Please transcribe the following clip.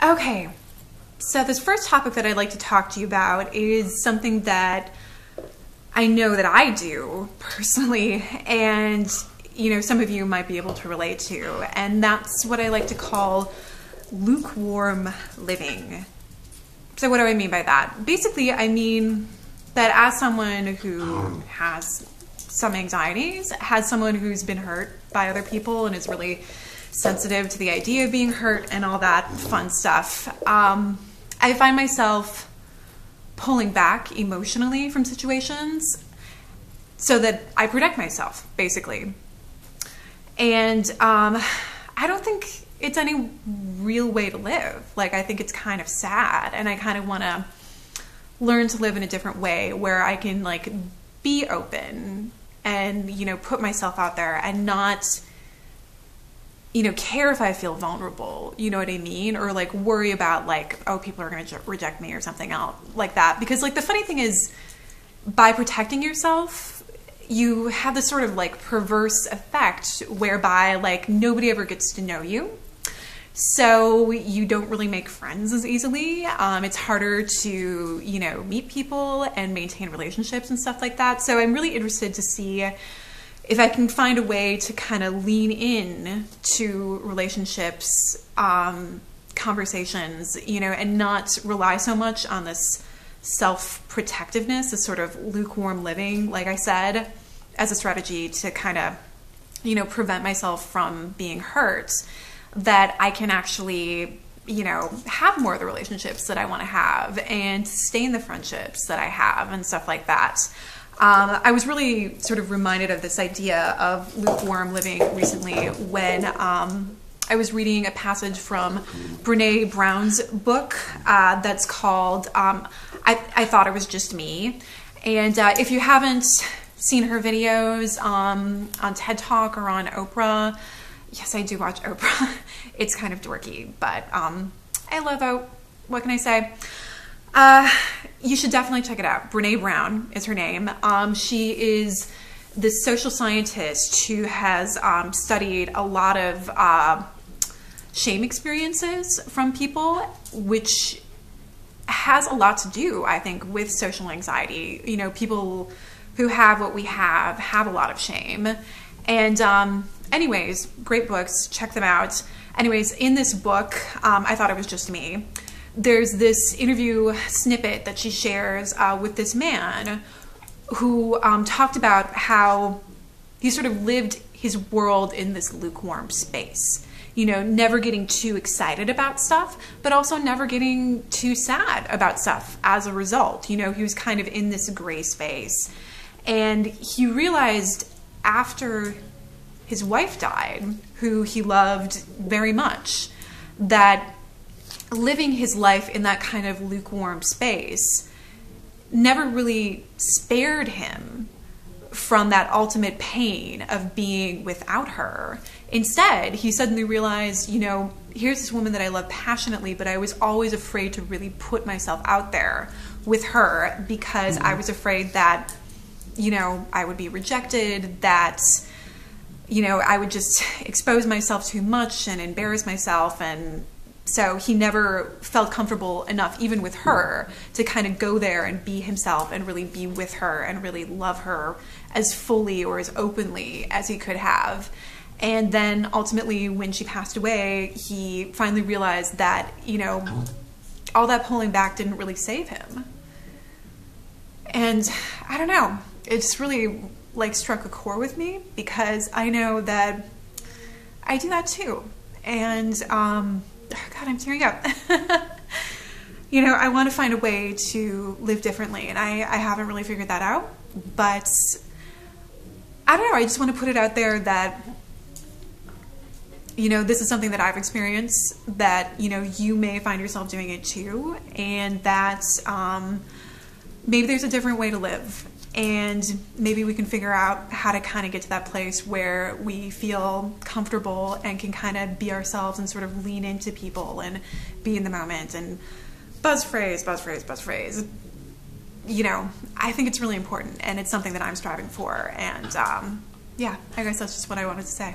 Okay, so this first topic that I'd like to talk to you about is something that I know that I do personally, and some of you might be able to relate to, and that's what I like to call lukewarm living. So what do I mean by that? Basically, I mean that as someone who has some anxieties, has someone who's been hurt by other people and is really sensitive to the idea of being hurt and all that fun stuff, I find myself pulling back emotionally from situations so that I protect myself, basically. And I don't think it's any real way to live. Like, I think it's kind of sad, and I kind of want to learn to live in a different way where I can like be open and put myself out there and not care if I feel vulnerable, you know what I mean? Or like worry about like, oh, people are going to reject me or something else like that. Because like the funny thing is, by protecting yourself, you have this sort of like perverse effect whereby like nobody ever gets to know you. So you don't really make friends as easily. It's harder to, meet people and maintain relationships and stuff like that. So I'm really interested to see if I can find a way to kind of lean in to relationships, conversations, and not rely so much on this self-protectiveness, this sort of lukewarm living, like I said, as a strategy to kind of, prevent myself from being hurt, that I can actually, have more of the relationships that I want to have and stay in the friendships that I have and stuff like that. I was really sort of reminded of this idea of lukewarm living recently when I was reading a passage from Brene Brown's book that's called I Thought It Was Just Me. And if you haven't seen her videos on TED Talk or on Oprah, yes, I do watch Oprah. It's kind of dorky, but I love Oprah. What can I say? You should definitely check it out. Brene Brown is her name. She is this social scientist who has studied a lot of shame experiences from people, which has a lot to do, I think, with social anxiety. People who have what we have a lot of shame. And anyways, great books. Check them out. Anyways, in this book, I Thought It Was Just Me, there's this interview snippet that she shares with this man who talked about how he sort of lived his world in this lukewarm space. Never getting too excited about stuff, but also never getting too sad about stuff as a result. He was kind of in this gray space. And he realized after his wife died, who he loved very much, that living his life in that kind of lukewarm space never really spared him from that ultimate pain of being without her. Instead, he suddenly realized, here's this woman that I love passionately, but I was always afraid to really put myself out there with her because I was afraid that, I would be rejected, that, I would just expose myself too much and embarrass myself. And so he never felt comfortable enough, even with her, to kind of go there and be himself and really be with her and really love her as fully or as openly as he could have. And then ultimately, when she passed away, he finally realized that, all that pulling back didn't really save him. And I don't know, it just really like struck a chord with me because I know that I do that too. And, God, I'm tearing up. I want to find a way to live differently, and I haven't really figured that out. But I don't know, I just want to put it out there that, this is something that I've experienced, that, you may find yourself doing it too, and that maybe there's a different way to live. And maybe we can figure out how to kind of get to that place where we feel comfortable and can kind of be ourselves and sort of lean into people and be in the moment. And buzz phrase. I think it's really important, and it's something that I'm striving for. And yeah, I guess that's just what I wanted to say.